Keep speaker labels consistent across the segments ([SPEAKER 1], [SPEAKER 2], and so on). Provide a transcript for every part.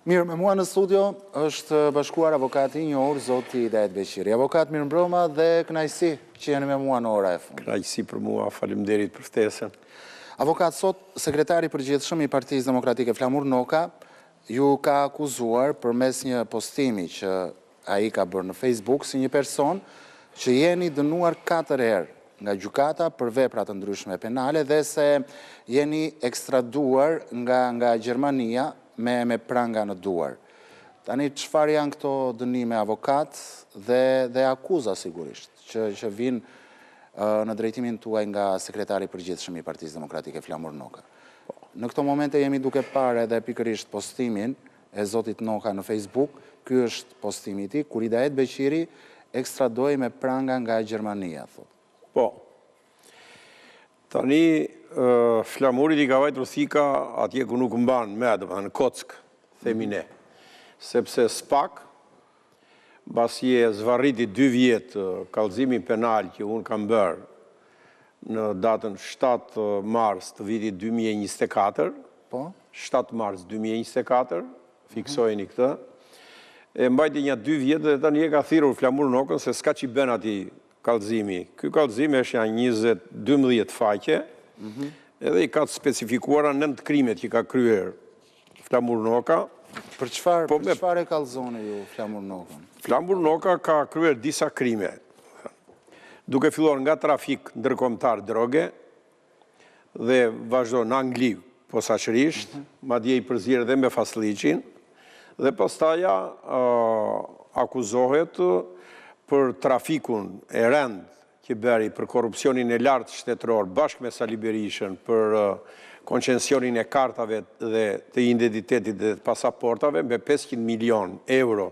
[SPEAKER 1] Mirë, me mua në studio është bashkuar avokati i njohur zoti Hidayet Beqiri. Avokat, mirëmbrëma dhe kënaqësi që jeni me mua në ora e fundit.
[SPEAKER 2] Kënaqësi për mua, faleminderit për ftesën.
[SPEAKER 1] Avokat, sot sekretari i përgjithshëm i Partisë Demokratike Flamur Noka ju ka akuzuar përmes një postimi që ai ka bërë në Facebook si një person që jeni dënuar 4 herë nga gjykata për vepra të ndryshme penale dhe se jeni ekstraduar nga Gjermania me pranga në duar. Tani, çfarë janë këto dënime, avokat, dhe akuza sigurisht, që vinë në drejtimin tuaj nga sekretari i përgjithshëm i Partisë Demokratike Flamur Noka? Në këto momente jemi duke parë edhe pikërisht postimin e zotit Noka në Facebook. Ky është postimi i tij, kur Hidayet Beqiri ekstradoi me pranga nga Gjermania, thotë.
[SPEAKER 2] Po. Tani, Flamurit i ka vajtur thika atje ku nuk mban me, në Kock, themi ne. Sepse SPAK, basi e zvarriti 2 vjetë kallëzimin penal që unë kam bërë në datën 7 mars të vitit 2024, 7 mars 2024, fiksojni këtë, e mbajti një 2 vjetë dhe tani e ka thirrur Flamur Nokën se s'ka që i ben ati kallëzimi. Ky kallëzimi është janë 12 faqe, edhe i ka të specifikuara 9 krimet që ka kryer Flamur Noka.
[SPEAKER 1] Për çfarë e kallëzoni ju Flamur Nokën?
[SPEAKER 2] Flamur Noka ka kryer disa krime, duke filluar nga trafik ndërkombëtar droge dhe vazhdo në Angli posaçërisht, madje i përzierë dhe me Fasliqin, dhe pastaja akuzohet për trafikun e rend që bëri për korrupsionin e lartë shtetëror bashkë me Sali Berishën për koncesionin e kartave dhe të identitetit dhe pasaportave me 500 milion euro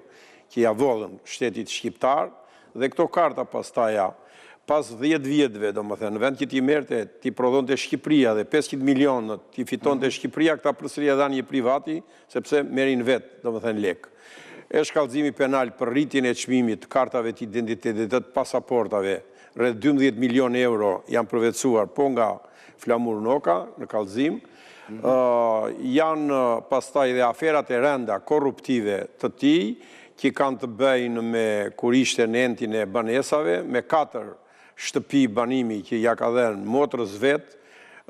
[SPEAKER 2] që ja vodhën shtetit shqiptar, dhe këto karta pastaja pas 10 vjetëve, do më thënë, në vend që ti merte, ti prodhonte Shqipëria dhe 500 milionët ti fitonte Shqipëria, këta përsëri e dhanë një privati, sepse merin vetë, do më thënë, lekë. Është kallëzimi penal për rritjen e çmimit të kartave të identitetit dhe të pasaportave, rreth 12 milion euro janë përvetësuar po nga Flamur Noka në kallëzim. Janë pastaj dhe aferat e rënda korruptive të tij, që kanë të bëjnë me kur ishte në entin e banesave, me 4 shtëpi banimi që ja ka dhënë motrës vet,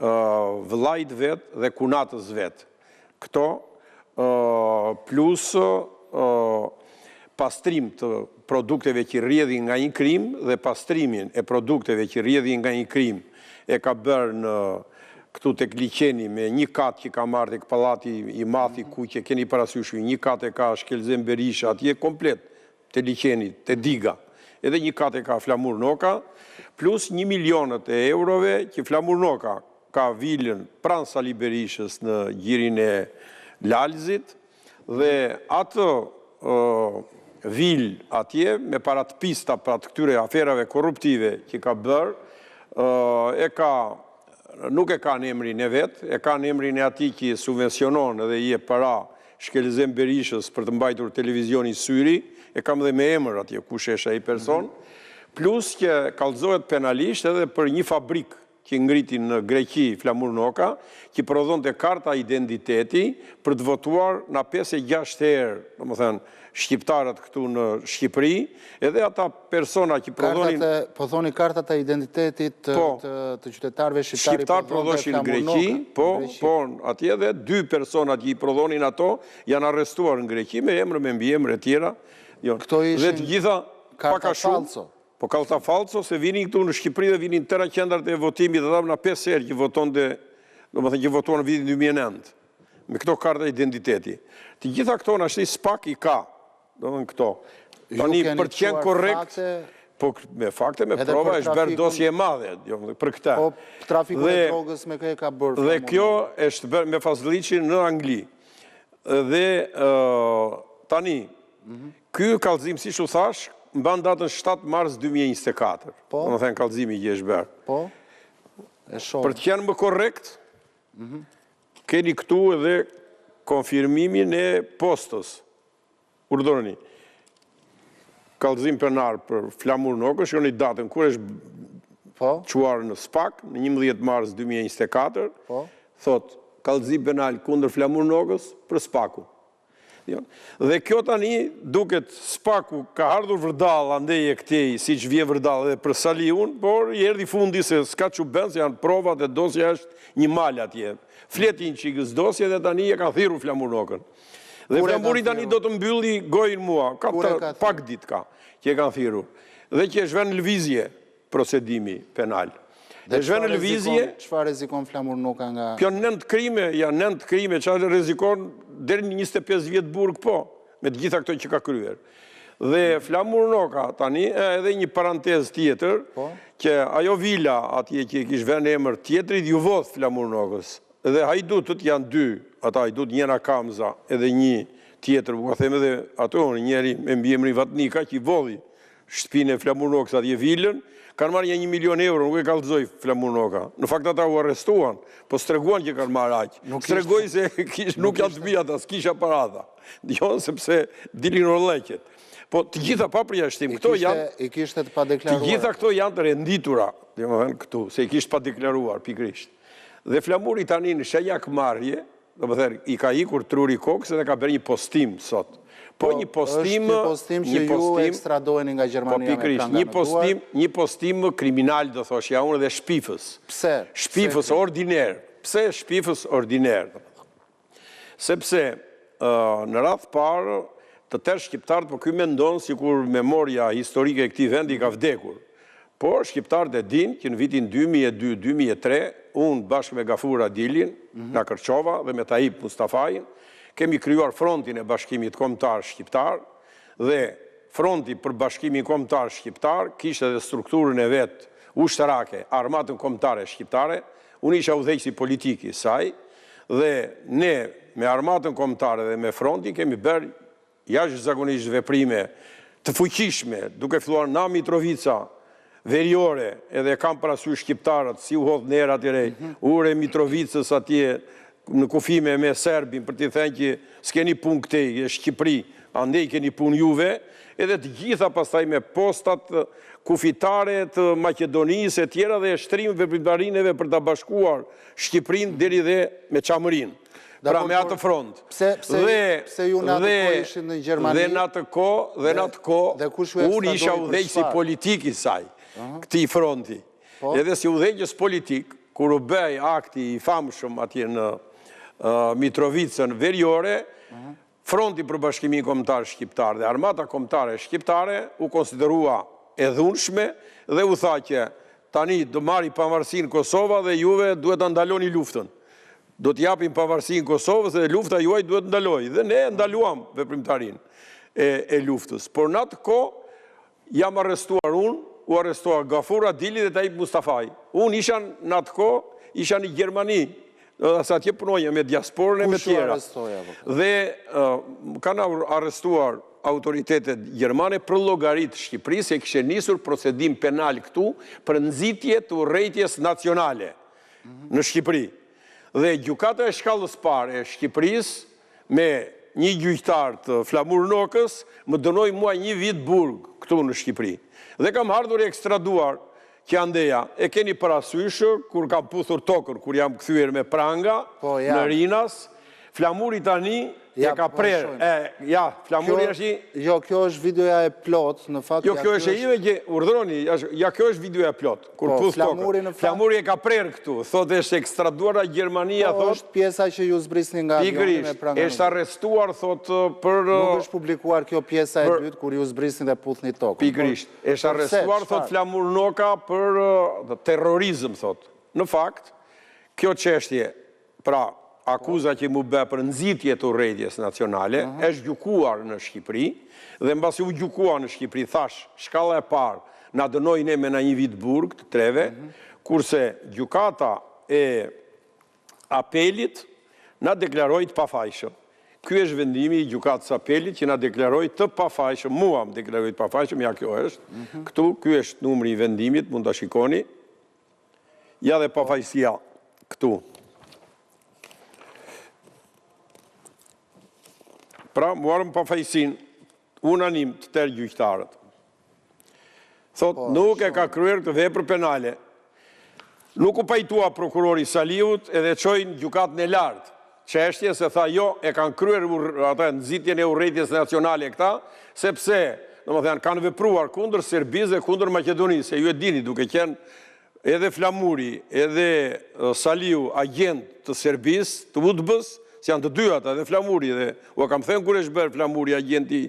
[SPEAKER 2] vëllait vet dhe kunatës vet. Këto plus pastrim të produkteve që rrjedhin nga një krim dhe pastrimin e produkteve që rrjedhin nga një krim e ka bërë në këtu tek liqeni me një kat që ka marrë tek pallati i Mathi ku që keni parasysh, një kat e ka Shkelzem Berisha atje komplet te liqeni, te diga. Edhe një kat e ka Flamur Noka, plus 1 milionët e eurove që Flamur Noka ka vilën pranë Sali Berishës në gjirin e Lalzit, dhe atë vil atje me parat pista për atë këtyre aferave korruptive që ka bërë, nuk e ka në emrin e vetë, e ka në emrin e ati që subvencionon edhe i e para Shkelzem Berishës për të mbajtur televizioni Syri, e kam dhe me emër atje kush është ai person, plus që kallëzohet penalisht edhe për një fabrik që ngritin në Greqi Flamur Noka, që prodhonte karta identiteti për të votuar në 5-6 herë, do më thënë, shqiptarët këtu në Shqipëri, edhe ata persona që prodhonin...
[SPEAKER 1] Po thoni kartat e identitetit të qytetarëve shqiptari
[SPEAKER 2] Shqiptar prodhoshin në Greqi, po, atje dhe 2 persona që i prodhonin ato janë arrestuar në Greqi me emër, me mbiemër e tjera.
[SPEAKER 1] Këto ishin
[SPEAKER 2] dhe të gjitha
[SPEAKER 1] karta falso.
[SPEAKER 2] Po karta falso, se vinin këtu në Shqipëri dhe vinin tëra qendrat e votimit dhe dhamë në 5 herë që votonte, do më thënë që votuar në vitin 2009, me këto karta identiteti. Të gjitha këto në ashtë SPAK i ka, do më thënë këto. Tani për të qenë korrekt, po me fakte, me prova, është bërë dosje e madhe, për këta.
[SPEAKER 1] Po trafiku e drogës me kë e ka bërë.
[SPEAKER 2] Dhe kjo është bërë me Fasliqin në Angli. Dhe tani, ky kallëzim, si që thash, mban datën 7 mars 2024. Do më thënë kallëzimi që është bërë.
[SPEAKER 1] Po, e shoh.
[SPEAKER 2] Për të qenë më korrekt, keni këtu edhe konfirmimin e postës. Urdhëroni. Kallëzim penal për Flamur Nokën, shkoni datën kur është quar në SPAK, në 11 mars 2024, thot kallëzim penal kundër Flamur Nokës për SPAK-u. Dhe kjo tani duket spaku ka ardhur vërdall andeje këtej, si që vje vërdall edhe për Saliun, por i erdhi fundi se s'ka që ben, se janë provat e dosja është një mal atje. Fletin që i gëz dosje dhe tani e ka thiru Flamur Nokën. Dhe Flamuri tani do të mbylli gojën mua, ka pak dit ka, që e kanë thiru. Dhe që e shven në lëvizje procedimi penal.
[SPEAKER 1] Dhe çfarë rrezikon Flamur Noka nga...
[SPEAKER 2] Kjo 9 krime, çfarë rrezikon deri në 25 vjet burg po, me të gjitha këto që ka kryer. Dhe Flamur Noka tani edhe një parantezë tjetër, që ajo vila atje që kish vënë emër tjetrit ju vodh Flamur Nokës. Dhe hajdutët janë dy, ata hajdut njëra Kamza edhe një tjetër, po them edhe ato njëri me mbiemrin Vatnika që i vodhi shtëpinë e Flamur Nokës atje vilën. Kanë marrë një 1 milion euro, nuk e kallëzoi Flamur Noka. Në fakt ata u arrestuan, po streguan që kanë marrë aq. Stregoi se nuk janë të mia ata, s'kisha parata. Jo, sepse dilin orllëqet. Po të gjitha pa përjashtim, këto janë
[SPEAKER 1] i kishte të padeklaruar.
[SPEAKER 2] Të gjitha këto janë të renditura, domethënë këtu, se i kishte padeklaruar pikërisht. Dhe Flamuri tani në shenjak marrje, domethënë i ka ikur truri kokës dhe ka bërë një postim sot. Po një postim
[SPEAKER 1] që ju ekstradoheni nga Gjermania me pranga në duar.
[SPEAKER 2] Një postim kriminal, do thoshja unë, dhe shpifës.
[SPEAKER 1] Pse?
[SPEAKER 2] Shpifës ordiner. Pse shpifës ordiner? Sepse në radh parë të tërë shqiptarët, po ky mendon sikur memoria historike e këtij vendi ka vdekur. Por shqiptarët e dinë që në vitin 2002-2003, unë bashkë me Gafur Adilin, nga Kërçova dhe me Taib Mustafajin, kemi kryuar frontin e bashkimit kombëtar shqiptar dhe fronti për bashkimin kombëtar shqiptar kishte edhe strukturën e vet ushtarake, armatën kombëtare shqiptare. Unë isha udhëheqësi politik i saj dhe ne me armatën kombëtare dhe me frontin kemi bërë jashtëzakonisht veprime të fuqishme, duke filluar nga Mitrovica veriore, edhe kam parasysh shqiptarët si u hodh në erat e re, ure Mitrovicës atje në kufime me Serbin, për t'i thënë që s'keni pun këtej, e Shqipëri, andej keni pun juve, edhe të gjitha pastaj me postat kufitare të Maqedonisë e tjera dhe shtrimeve veprimtarineve për të bashkuar Shqipërinë deri dhe me Çamërinë. Pra me atë front.
[SPEAKER 1] Pse ju në atë kohë ishin në Gjermani?
[SPEAKER 2] Dhe në atë kohë, unë isha udhëheqësi politik i saj, këtij fronti. Edhe si udhëheqës politik, kur u bëj akti i famshëm atje në Mitrovicën veriore, fronti për bashkimin kombëtar shqiptar dhe armata kombëtare shqiptare u konsiderua e dhunshme dhe u tha që tani do marri pavarësinë Kosova dhe juve duhet ta ndaloni luftën. Do t'japim pavarësinë Kosovës dhe lufta juaj duhet ndaloj. Dhe ne ndaluam veprimtarinë e luftës. Por në atë kohë jam arrestuar unë, u arrestua Gafur Adili dhe Taib Mustafaj. Unë isha në atë kohë, isha në Gjermani, sa atje punoja me diasporën e me tjera. Dhe kanë arrestuar autoritetet gjermane për llogaritë Shqipërisë, e kishte nisur procedim penal këtu për nxitje të urrejtjes nacionale në Shqipëri. Dhe gjykata e shkallës parë e Shqipërisë me një gjyqtar të Flamur Nokës më dënoi mua 1 vit burg këtu në Shqipëri. Dhe kam ardhur e ekstraduar që andeja, e keni parasysh kur kam puthur tokën, kur jam kthyer me pranga në Rinas, Flamuri tani e ka prerë. Flamuri është...
[SPEAKER 1] Jo, kjo është videoja e plot, në fakt...
[SPEAKER 2] Jo, kjo është e ime që urdhroni, kjo është videoja e plot, kur puth tokën. Flamuri e ka prerë këtu, thot është ekstraduar a Gjermania, thot...
[SPEAKER 1] Po, është pjesa që ju zbrisni nga avioni me pranga.
[SPEAKER 2] Pikërisht, është arrestuar, thot, për...
[SPEAKER 1] Nuk është publikuar kjo pjesa e dytë, kur ju zbrisni dhe puthni tokën.
[SPEAKER 2] Pikërisht, është arrestuar, thot, Flamur Noka për terrorizëm, thot. Në fakt, kjo çështje, pra, akuza që mu bë për nxitje të urrejtjes nacionale, është gjykuar në Shqipëri, dhe mbasi u gjykua në Shqipëri, thash, shkalla e parë, na dënoi ne me 1 vit burg të treve, kurse gjykata e apelit na deklaroi të pafajshëm. Ky është vendimi i gjykatës apelit që na deklaroi të pafajshëm, mua më deklaroi të pafajshëm, ja kjo është. Këtu, ky është numri i vendimit, mund ta shikoni. Ja dhe pafajësia këtu. Pra, muarëm pafajësin unanim të tërë gjyqtarët. Thot, nuk e ka kryer këtë vepër penale. Nuk u pajtua prokurori Saliut edhe çojnë gjykatën e lartë. çështje se tha jo, e kanë kryer ata nxitjen e urrëties nacionale këta, sepse, domethënë, kanë vepruar kundër Serbisë dhe kundër Maqedonisë, se ju e dini duke qenë edhe Flamuri, edhe Saliu, agent të Serbisë, të UDB-s, që janë të dy ata, edhe Flamuri, dhe u kam thënë kur është bërë Flamuri agenti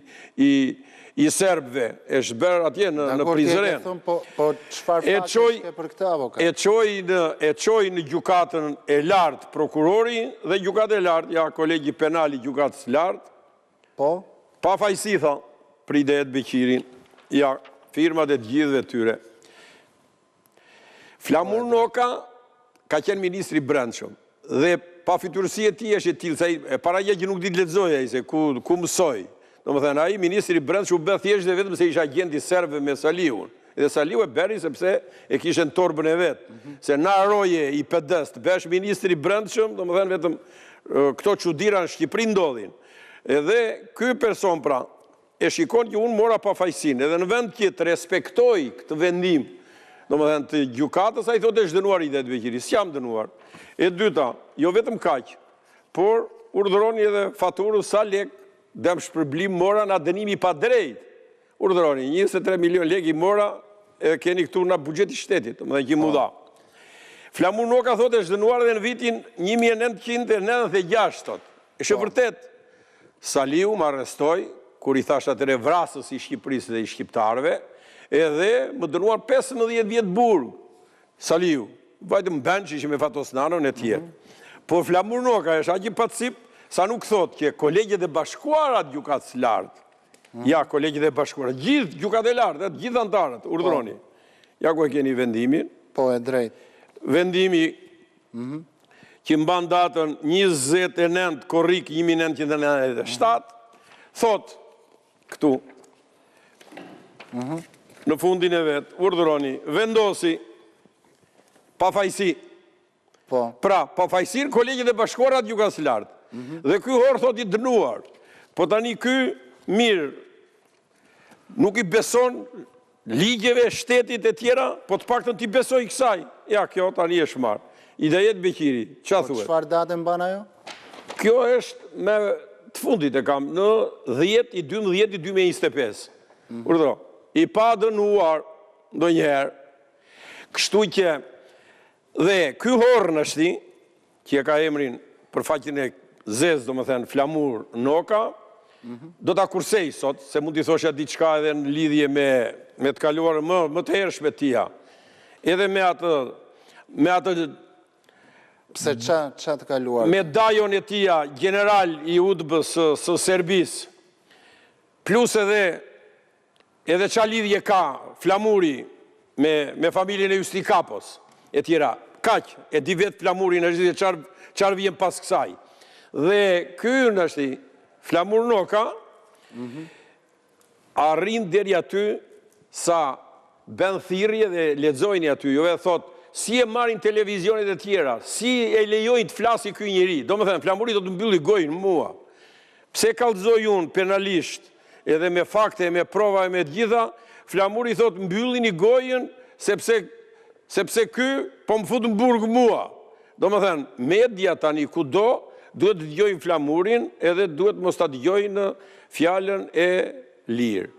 [SPEAKER 2] i Serbëve, është bërë atje në Prizren.
[SPEAKER 1] Po çfarë fakti ke për këtë avokat?
[SPEAKER 2] E çoi në gjykatën e lartë prokurori dhe gjykata e lartë, ja kolegi penali gjykatës lartë.
[SPEAKER 1] Po?
[SPEAKER 2] Pa fajsi, tha, Pridet Beqirin, ja firmat e të gjithëve tyre. Flamur Noka ka qenë ministri brendshëm dhe pa fytyrësi e tij është e tillë se para gjë që nuk di të lexojë ai se ku mësoi. Domethënë ai ministri brendshëm u bë thjesht dhe vetëm se ishte agent i serbëve me Saliun. Dhe Saliu e bëri sepse e kishte në torbën e vet. Se na roje i PD-s të bësh ministri brendshëm, domethënë vetëm këto çuditëra në Shqipëri ndodhin. Edhe ky person pra e shikon që unë mora pa fajsin, edhe në vend që të respektoj këtë vendim, domethënë të gjykatës, ai thotë është dënuar Idet Beqiri, s'jam dënuar. E dyta, jo vetëm kaq, por urdhëroni edhe faturën sa lek dëm shpërblim mora na dënimi pa drejt. Urdhëroni 23 milion lekë i mora e keni këtu në buxheti i shtetit, domethënë që mu dha. Flamur Noka thotë është dënuar edhe në vitin 1996 thotë. Është vërtet. Saliu më arrestoi kur i thash atëre vrasës i Shqipërisë dhe i shqiptarëve, edhe më dënuar 15 vjet burg. Saliu, vajtëm ben që ishim e Fatosnanën e tjerë. Por Flamur Noka është aq i pacip sa nuk thotë që kolegjet e bashkuarat gjykatës lartë, ja, kolegjet e bashkuarat, gjithë gjykatë e lartë, gjithë antarët, urdhroni. Ja ku e keni vendimin.
[SPEAKER 1] Po, e drejt.
[SPEAKER 2] Vendimi që mban datën 29 korrik 1997, thot këtu, në fundin e vetë, urdhëroni, vendosi, pa fajsi. Pra, pa fajsir kolegjet e bashkuarat gjykatës lartë. Dhe ky hor thot i dënuar. Po tani ky mirë, nuk i beson ligjeve, shtetit e tjera, po të paktën t'i besoj kësaj. Ja, kjo tani është marrë. Idet Beqiri, qa thuet?
[SPEAKER 1] Çfarë date mban ajo?
[SPEAKER 2] Kjo është me të fundit e kam, në 10/12/2025. Urdhëro, i pa dënuar ndonjëherë, kështu që dhe ky horr është që e ka emrin për faqen e zez, domethënë Flamur Noka, do ta kursej sot, se mund t'i thosha diçka edhe në lidhje me të kaluar më të hershme tia. Edhe me atë
[SPEAKER 1] Pse qa të kaluar?
[SPEAKER 2] Medajon e tia, general i UDB-s së Serbisë, plus edhe qa lidhje ka Flamuri me familjen e Justi Kapos, e tjera. Kaq, e di vetë Flamuri në gjithë qarë vjen pas kësaj. Dhe ky është Flamur Noka, arrin deri aty sa ben thirrje dhe lexojnë aty, jo e thot si e marrin televizionet e tjera, si e lejojnë të flasi ky njeri. Domethënë Flamuri do të mbylli gojën mua. Pse kallëzoj unë penalisht, edhe me fakte, me prova e me të gjitha, Flamuri thot mbyllini gojën sepse ky po më fut në burg mua. Domethënë media tani kudo duhet të dëgjojnë Flamurin edhe duhet mos ta dëgjojnë fjalën e lirë.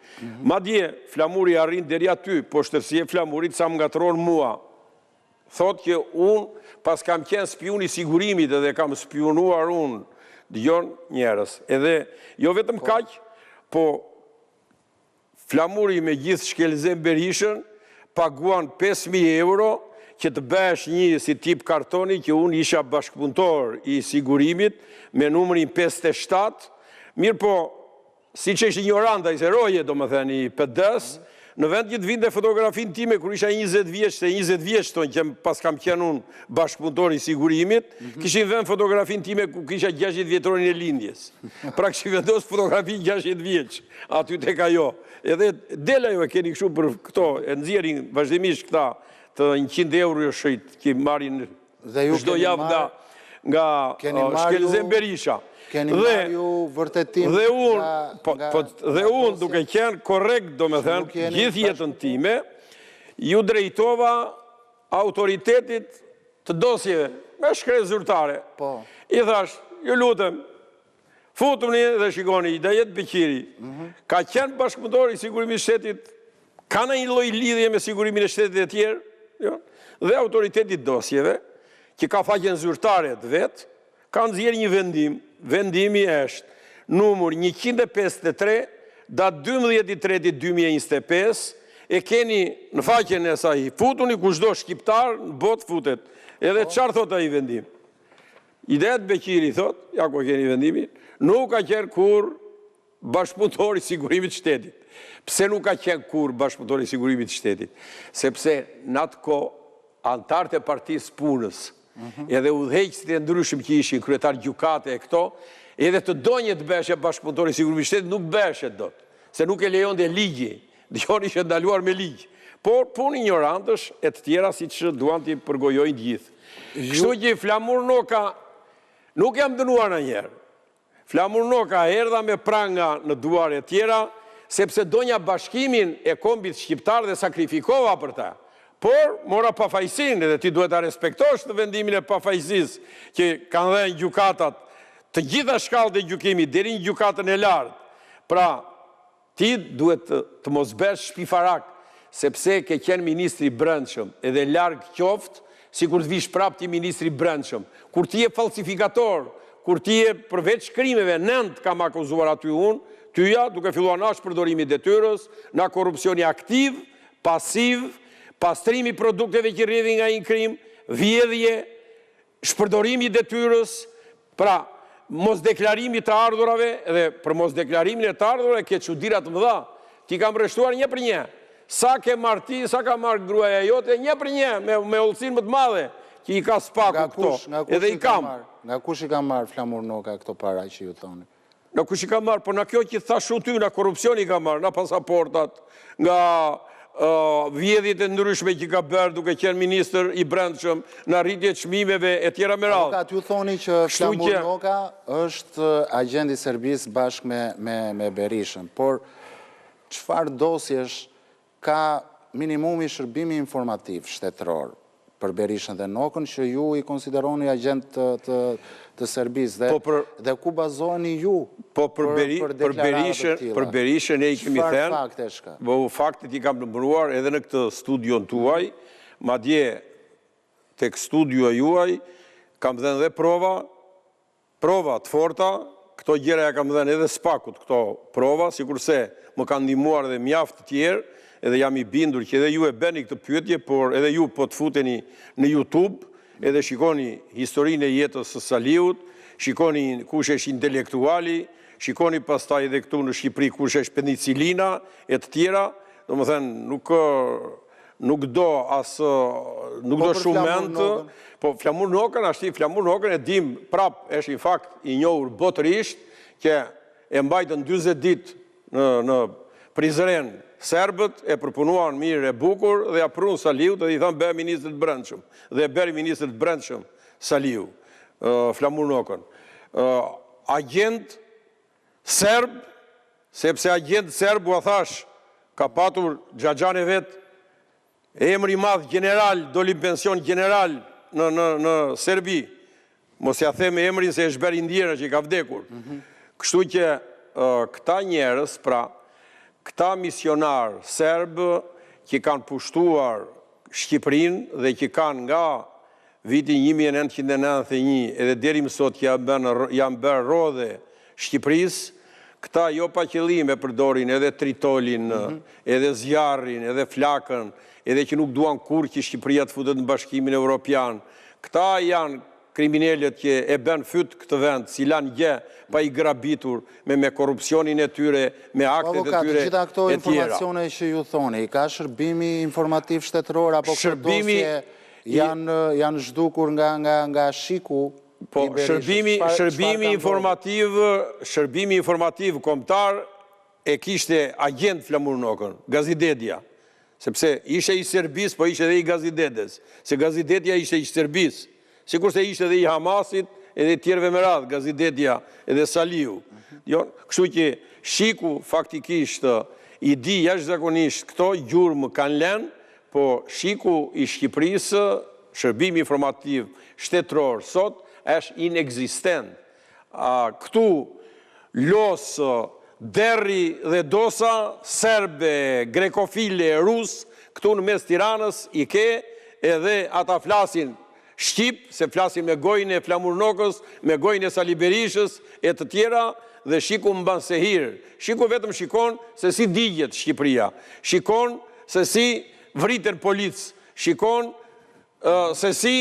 [SPEAKER 2] Madje Flamuri arrin deri aty, po shtërsia e Flamurit sa më ngatron mua. Thot që unë pas kam qenë spion i sigurimit edhe kam spionuar unë, dëgjon njerëz. Edhe jo vetëm kaq, po Flamuri me gjithë shkelzem Berishën paguan 5.000 euro që të bësh një si tip kartoni që unë isha bashkëpunëtor i sigurimit me numrin 57, mirë po, si që ishte ignoranta i se roje, do më thënë, i PD-s, në vend që të vinde fotografin time, kër isha 20 vjeç, se 20 vjeç tonë që pas kam qenë unë bashkëpunëtor i sigurimit, kishin vend fotografin time ku kisha 60 vjetorin e lindjes. Pra këshin vendos fotografin 60 vjeç, aty tek ajo. Edhe dela jo e keni këshu për këto, e nëzirin vazhdimisht këta të 100 euro shëjt që marrin çdo javë nga Shkelzem Berisha.
[SPEAKER 1] Keni marrë ju vërtetim
[SPEAKER 2] dhe unë duke qenë korrekt, do me thënë, gjithë jetën time, ju drejtova autoritetit të dosjeve, me shkret zyrtare. I thash, ju lutem, futuni dhe shikoni, Hidayet Beqiri, ka qenë bashkëpunëtor i sigurimisë shtetit, ka në një lloj lidhje me sigurimin e shtetit e tjerë, jo? Dhe autoritetit dosjeve, që ka faqen zyrtare të vetë, ka nxjerrë një vendim, vendimi është numër 153, datë 12/3/2025, e keni në faqen e saj, futuni kushdo shqiptar në botë futet, edhe çfarë thot ai vendim. Hidayet Beqiri thot, ja ku keni vendimin, nuk ka qenë kur bashkëpunëtor i sigurimit të shtetit. Pse nuk ka qenë kur bashkëpunëtor i sigurimit të shtetit? Sepse në atë kohë antarët e partisë punës, edhe udhëheqësit e ndryshëm që ishin kryetar gjykate e këto, edhe të donjë të beshe bashkëpunëtor i sigurimit të shtetit, nuk beshe dot, se nuk e lejonte ligji, dëgjoni ishte ndaluar me ligj. Por punë ignorantësh e të tjera siç duan t'i përgojojnë gjithë. Kështu që Flamur Noka nuk jam dënuar ndonjëherë. Flamur Noka erdha me pranga në duar e tjera, sepse donja bashkimin e kombit shqiptar dhe sakrifikova për ta. Por, mora pafajsin, edhe ti duhet ta respektosh në vendimin e pafajsis që kanë dhënë gjykatat të gjitha shkallët e gjykimit deri në gjykatën e lartë. Pra, ti duhet të mos bësh shpifarak, sepse ke qenë ministri i brendshëm, edhe larg qoftë, sikur të vish prapë ti ministri i brendshëm. Kur ti je falsifikator, kur ti je përveç krimeve, 9 kam akuzuar aty unë, tyja duke filluar në shpërdorimi i detyrës, në korrupsioni aktiv, pasiv, pastrimi produkteve që rrjedhin nga një krim, vjedhje, shpërdorimi i detyrës, pra mos deklarimi të ardhurave, dhe për mos deklarimin e të ardhurave ke çuditëra të mëdha. Ti kam rreshtuar një për një. Sa ke marrë ti, sa ka marrë gruaja jote, një për një, me ullësin më të madhe, që i ka spaku këto, edhe i kam.
[SPEAKER 1] Nga kush i ka marrë Flamur Noka këto para që ju thoni?
[SPEAKER 2] Nga kush i ka marrë, por nga kjo që thashu ty, nga korrupsioni i ka marrë, nga pasaportat, nga vjedhjet e ndryshme që ka bërë duke qenë ministër i brendshëm, në rritje çmimeve e tjera me radhë.
[SPEAKER 1] Avokat, ju thoni që Flamur Noka është agent i Serbisë bashkë me Berishën, por çfarë dosjesh ka minimumi shërbimi informativ shtetëror për Berishën dhe Nokën që ju i konsideroni agent të Serbisë dhe ku bazoheni ju për deklaratat të tilla?
[SPEAKER 2] Për Berishën e i kemi thënë, faktet i kam nëmbruar edhe në këtë studion tuaj, madje tek studio juaj kam dhënë dhe prova të forta, këto gjëra ja kam dhënë edhe Spakut këto prova, sikurse më kanë ndihmuar edhe mjaft të tjerë, edhe jam i bindur që edhe ju e bëni këtë pyetje, por edhe ju po të futeni në YouTube, edhe shikoni historinë e jetës së Saliut, shikoni kush është intelektuali, shikoni pastaj edhe këtu në Shqipëri kush është penicilina e të tjera, domethënë nuk do shumë mend, po Flamur Nokën e dim prap është i fakt i njohur botërisht që e mbajtën 40 ditë në Prizren Serbët e përpunuan mirë e bukur dhe ja prunë Saliut dhe i thanë bëhe ministrë të brendshëm. Dhe bëri ministrë të brendshëm Saliu, Flamur Nokën. Agent Serb, sepse agent Serb u a thash, ka patur Xhaxhan e vetë, emri madh general, doli pension general në Serbi. Mos ja them emrin se është bërë indjera që i ka vdekur. Kështu që këta njerëz, pra, këta misionar serbë që kanë pushtuar Shqipërinë dhe që kanë nga viti 1991 edhe deri më sot që janë bërë rodhe Shqipërisë, këta jo pa qëllim e përdorin edhe tritolin, edhe zjarrin, edhe flakën, edhe që nuk duan kur që Shqipëria të futet në Bashkimin Evropian. Këta janë kriminalet që e bën fyt këtë vend, si lanë gjë pa i grabitur me korrupsionin e tyre, me aktet e tyre e tjera.
[SPEAKER 1] Gjitha këto informacione që ju thoni, ka shërbimi informativ shtetëror, apo këtë dosje janë zhdukur nga shiku?
[SPEAKER 2] Po, shërbimi informativ kombëtar e kishte agent Flamur Nokën, Gazidetja. Sepse ishe i Serbis, po ishe dhe i Gazidetes. Se Gazidetja ishe i Serbis. Sikur se ishte edhe i Hamasit, edhe tjerëve me radhë, Gazidetja edhe Saliu. Kështu që shiku faktikisht i di jashtëzakonisht këto gjurmë kanë lënë, po shiku i Shqipërisë, shërbimi informativ shtetëror sot, është inexistent. Këtu losë derri dhe dosa, serbe, grekofile, rus, këtu në mes Tiranës i ke, edhe ata flasin Shqip, se flasin me gojnë e Flamurnokës, me gojnë e Sali Berishës, e të tjera, dhe shiku mban se hirë. Shiku vetëm shikon se si digjet Shqipëria. Shikon se si vriten policë. Shikon se si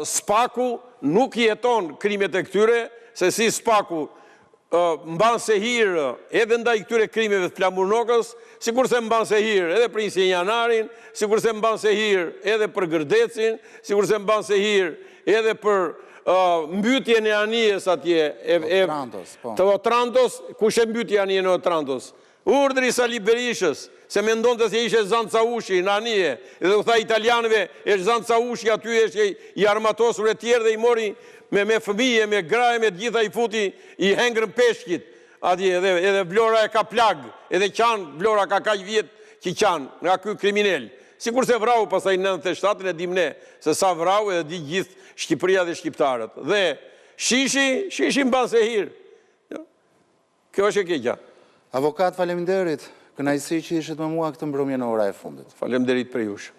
[SPEAKER 2] Spaku nuk jeton krimet e këtyre, se si Spaku mban se hirë edhe ndaj këtyre krimeve të Flamurnokës, sikur se mban se hirë edhe për Insignanarin, sikur se mban se hirë edhe për Gërdecin, sikur se mban se hirë edhe për mbytjen e anijes atje të Otrantos, kush e mbyti anijen e Otrantos? Urdhri Sali Berishës, se me ndonë të se ishe Zanca Ushi në anije, edhe u tha italianëve, e Zanca Ushi aty e i armatosur e tjerë dhe i mori me fëmije, me graje, me gjitha i futi i hengrën peshkit, edhe Vlora e ka plag, edhe qanë, Vlora ka kaj vjetë që qanë nga ky kriminel. Sikur se vrau pasaj 97-ën e dim ne, se sa vrau edhe di gjithë Shqipëria dhe shqiptarët. Dhe shishi mban se hirë. Kjo është e keqja.
[SPEAKER 1] Avokat, faleminderit, kënaqësi që ishit me mua këtë mbrëmje në ora e fundit.
[SPEAKER 2] Faleminderit për jush.